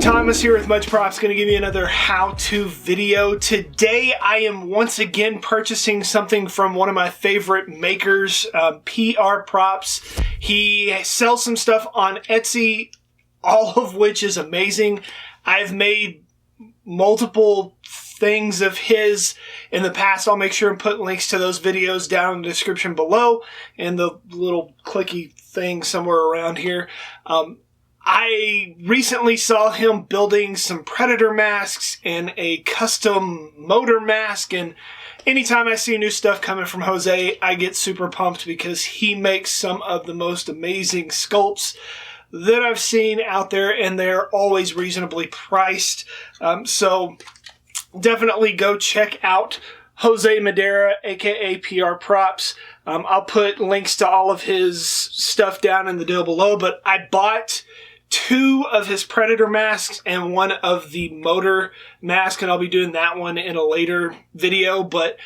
Thomas here with Much Props, going to give you another how-to video. Today I am once again purchasing something from one of my favorite makers, PR Props. He sells some stuff on Etsy, all of which is amazing. I've made multiple things of his in the past. I'll make sure and put links to those videos down in the description below and the little clicky thing somewhere around here. I recently saw him building some Predator masks and a custom motor mask, and anytime I see new stuff coming from Jose, I get super pumped because he makes some of the most amazing sculpts that I've seen out there, and they're always reasonably priced. So definitely go check out Jose Madera, aka PR Props. I'll put links to all of his stuff down in the deal below, but I bought 2 of his Predator masks and 1 of the motor mask, and I'll be doing that one in a later video. But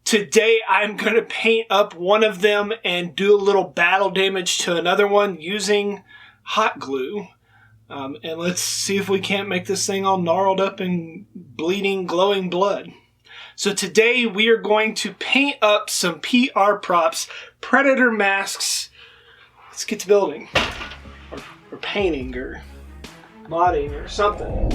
today I'm going to paint up one of them and do a little battle damage to another one using hot glue. And let's see if we can't make this thing all gnarled up and bleeding, glowing blood. So today we are going to paint up some PR Props Predator masks. Let's get to building. Or painting, or modding, or something.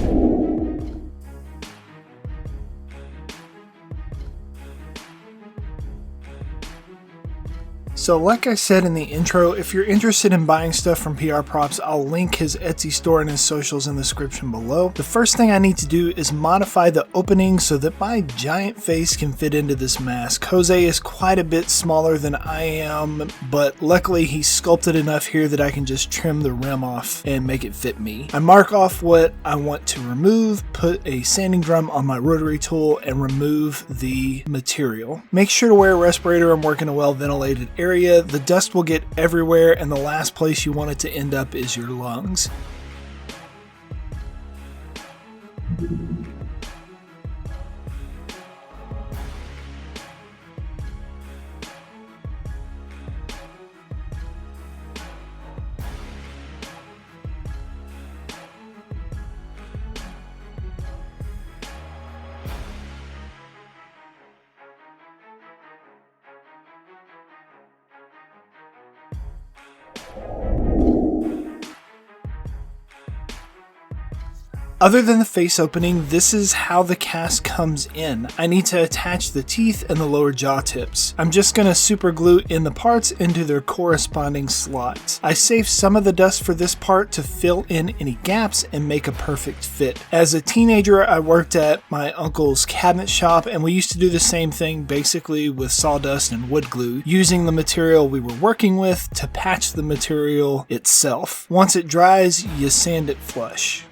So like I said in the intro, if you're interested in buying stuff from PR Props, I'll link his Etsy store and his socials in the description below. The first thing I need to do is modify the opening so that my giant face can fit into this mask. Jose is quite a bit smaller than I am, but luckily he's sculpted enough here that I can just trim the rim off and make it fit me. I mark off what I want to remove, put a sanding drum on my rotary tool, and remove the material. Make sure to wear a respirator and work in a well-ventilated area. The dust will get everywhere, and the last place you want it to end up is your lungs. Other than the face opening, this is how the cast comes in. I need to attach the teeth and the lower jaw tips. I'm just going to super glue in the parts into their corresponding slots. I saved some of the dust for this part to fill in any gaps and make a perfect fit. As a teenager, I worked at my uncle's cabinet shop, and we used to do the same thing basically with sawdust and wood glue, using the material we were working with to patch the material itself. Once it dries, you sand it flush.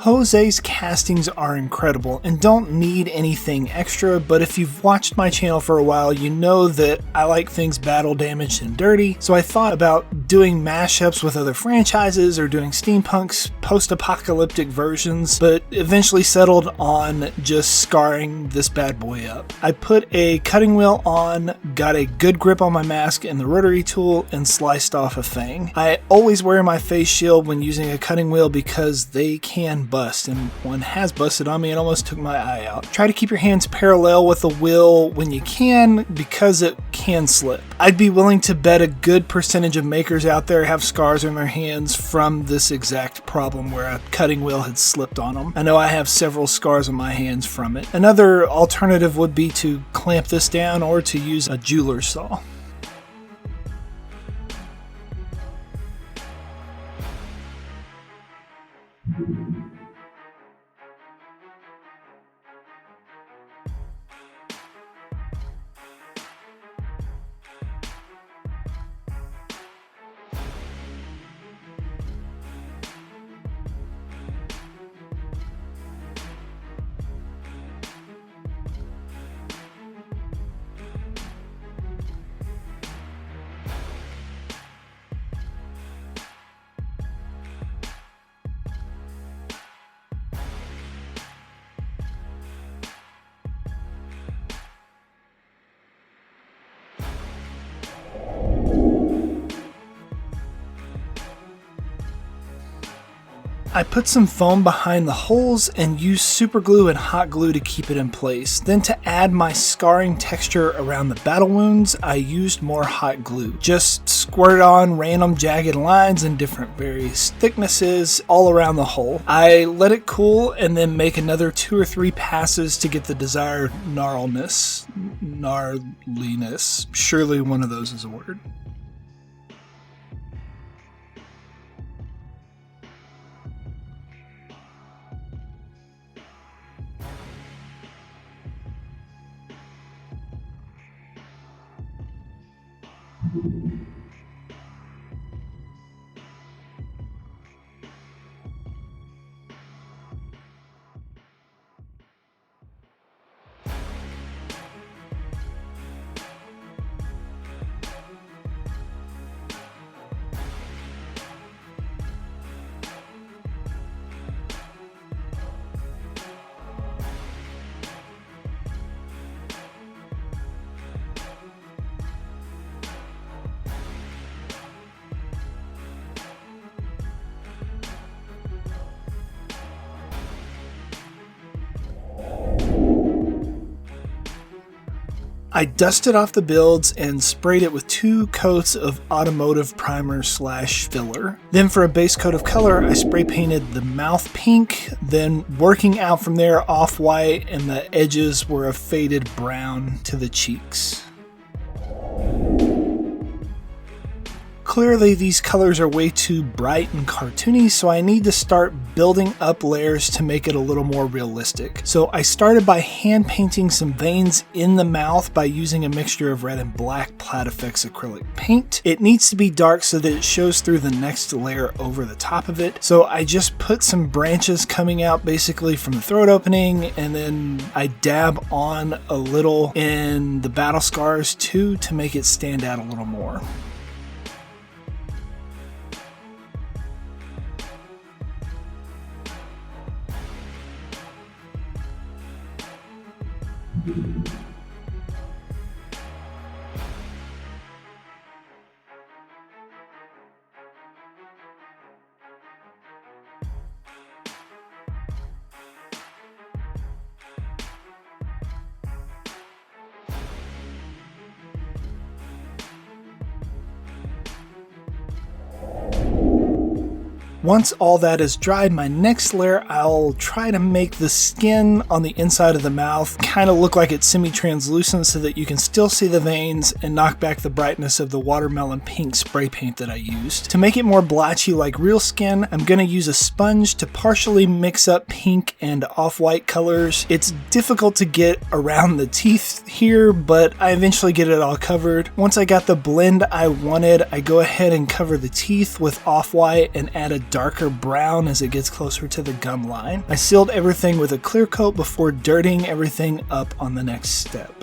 Jose's castings are incredible and don't need anything extra, but if you've watched my channel for a while, you know that I like things battle damaged and dirty, so I thought about doing mashups with other franchises or doing steampunk's post-apocalyptic versions, but eventually settled on just scarring this bad boy up. I put a cutting wheel on, got a good grip on my mask and the rotary tool, and sliced off a fang. I always wear my face shield when using a cutting wheel because they can bust, and one has busted on me and almost took my eye out. Try to keep your hands parallel with the wheel when you can because it can slip. I'd be willing to bet a good percentage of makers out there have scars on their hands from this exact problem where a cutting wheel had slipped on them. I know I have several scars on my hands from it. Another alternative would be to clamp this down or to use a jeweler's saw. I put some foam behind the holes and used super glue and hot glue to keep it in place. Then to add my scarring texture around the battle wounds, I used more hot glue. Just squirted on random jagged lines in different various thicknesses all around the hole. I let it cool and then make another 2 or 3 passes to get the desired gnarliness. Surely one of those is a word. I dusted off the builds and sprayed it with 2 coats of automotive primer / filler. Then for a base coat of color, I spray painted the mouth pink, then working out from there off-white, and the edges were a faded brown to the cheeks. Clearly these colors are way too bright and cartoony, so I need to start building up layers to make it a little more realistic. So I started by hand painting some veins in the mouth by using a mixture of red and black Plaid Effects acrylic paint. It needs to be dark so that it shows through the next layer over the top of it. So I just put some branches coming out basically from the throat opening, and then I dab on a little in the battle scars too to make it stand out a little more. Once all that is dried, my next layer, I'll try to make the skin on the inside of the mouth kind of look like it's semi-translucent so that you can still see the veins and knock back the brightness of the watermelon pink spray paint that I used. To make it more blotchy like real skin, I'm going to use a sponge to partially mix up pink and off-white colors. It's difficult to get around the teeth here, but I eventually get it all covered. Once I got the blend I wanted, I go ahead and cover the teeth with off-white and add a darker brown as it gets closer to the gum line. I sealed everything with a clear coat before dirtying everything up on the next step.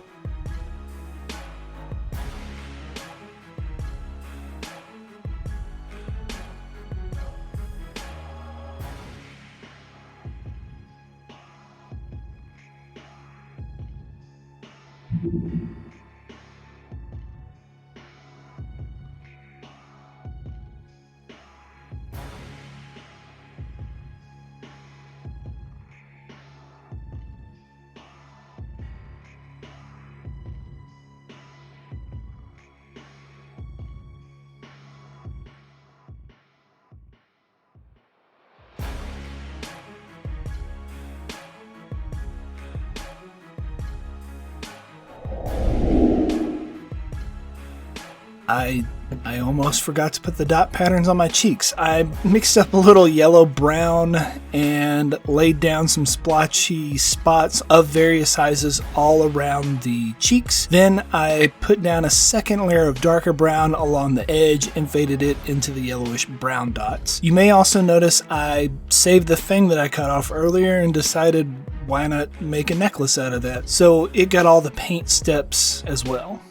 I almost forgot to put the dot patterns on my cheeks. I mixed up a little yellow brown and laid down some splotchy spots of various sizes all around the cheeks. Then I put down a second layer of darker brown along the edge and faded it into the yellowish brown dots. You may also notice I saved the thing that I cut off earlier and decided why not make a necklace out of that. So it got all the paint steps as well.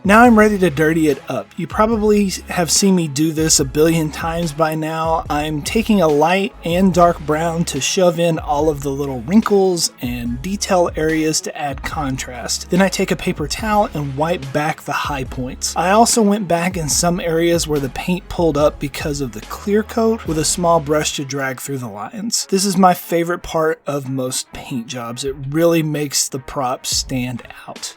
Now I'm ready to dirty it up. You probably have seen me do this a billion times by now. I'm taking a light and dark brown to shove in all of the little wrinkles and detail areas to add contrast. Then I take a paper towel and wipe back the high points. I also went back in some areas where the paint pulled up because of the clear coat with a small brush to drag through the lines. This is my favorite part of most paint jobs. It really makes the prop stand out.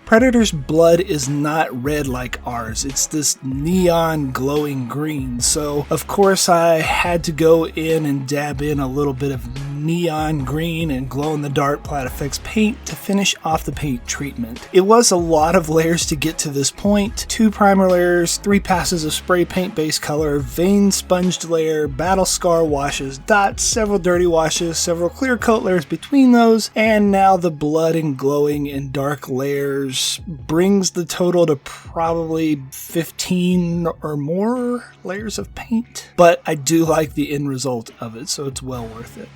Predator's blood is not red like ours. It's this neon glowing green. So of course I had to go in and dab in a little bit of neon green and glow in the dark Platifx paint to finish off the paint treatment. It was a lot of layers to get to this point. 2 primer layers, 3 passes of spray paint base color, vein sponged layer, battle scar washes, dots, several dirty washes, several clear coat layers between those, and now the blood and glowing in dark layers brings the total to probably 15 or more layers of paint. But I do like the end result of it, so it's well worth it.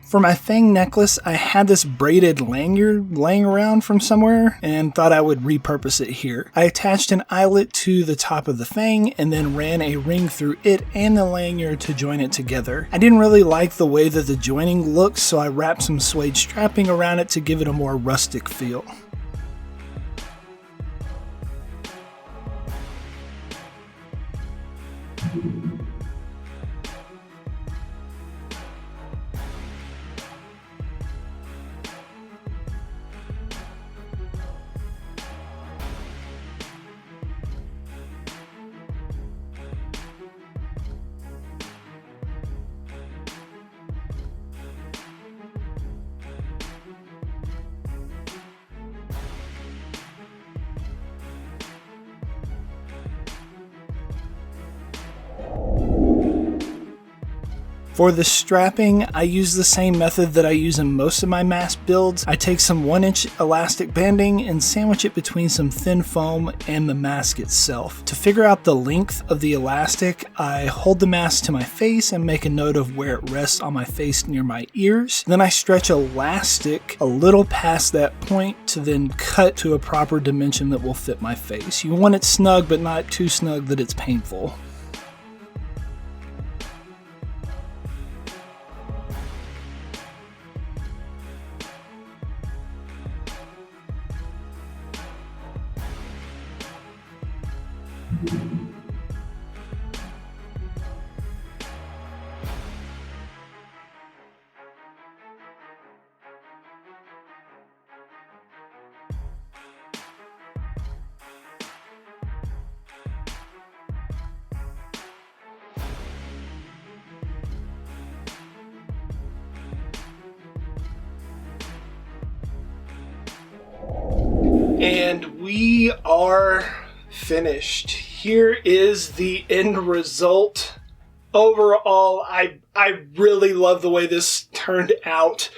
For my Fang necklace, I had this braided lanyard laying around from somewhere and thought I would repurpose it here. I attached an eyelet to the top of the Fang and then ran a ring through it and the lanyard to join it together. I didn't really like the way that the joining looked, so I wrapped some suede strapping around it to give it a more rustic feel. For the strapping, I use the same method that I use in most of my mask builds. I take some 1-inch elastic banding and sandwich it between some thin foam and the mask itself. To figure out the length of the elastic, I hold the mask to my face and make a note of where it rests on my face near my ears. Then I stretch elastic a little past that point to then cut to a proper dimension that will fit my face. You want it snug, but not too snug that it's painful. And we are finished. Here is the end result. Overall, I really love the way this turned out.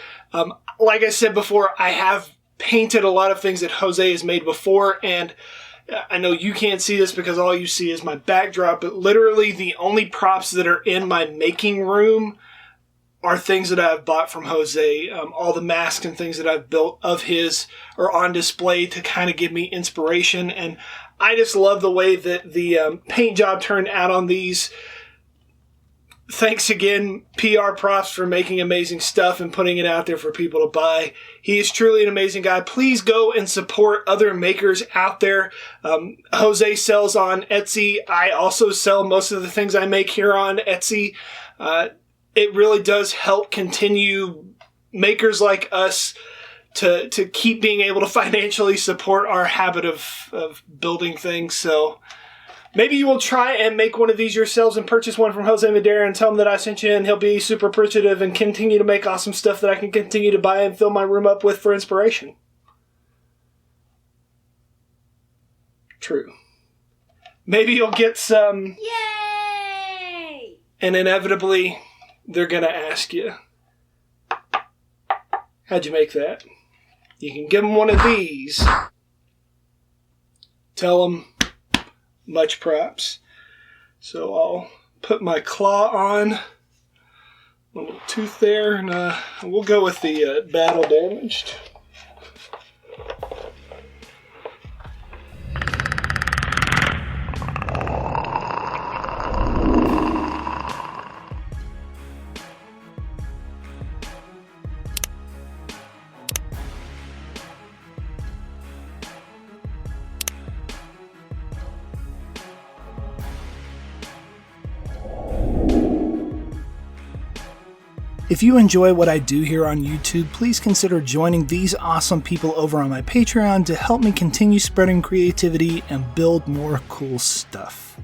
Like I said before, I have painted a lot of things that Jose has made before, and I know you can't see this because all you see is my backdrop, but literally the only props that are in my making room are things that I've bought from Jose. All the masks and things that I've built of his are on display to kind of give me inspiration. And I just love the way that the paint job turned out on these. Thanks again, PR Props, for making amazing stuff and putting it out there for people to buy. He is truly an amazing guy. Please go and support other makers out there. Jose sells on Etsy. I also sell most of the things I make here on Etsy. It really does help continue makers like us to keep being able to financially support our habit of building things. So maybe you will try and make one of these yourselves and purchase one from Jose Madera and tell him that I sent you, and he'll be super appreciative and continue to make awesome stuff that I can continue to buy and fill my room up with for inspiration. True. Maybe you'll get some. Yay! And inevitably, they're going to ask you, how'd you make that? You can give them one of these. Tell them, much props. So I'll put my claw on, a little tooth there, and we'll go with the battle damaged. If you enjoy what I do here on YouTube, please consider joining these awesome people over on my Patreon to help me continue spreading creativity and build more cool stuff.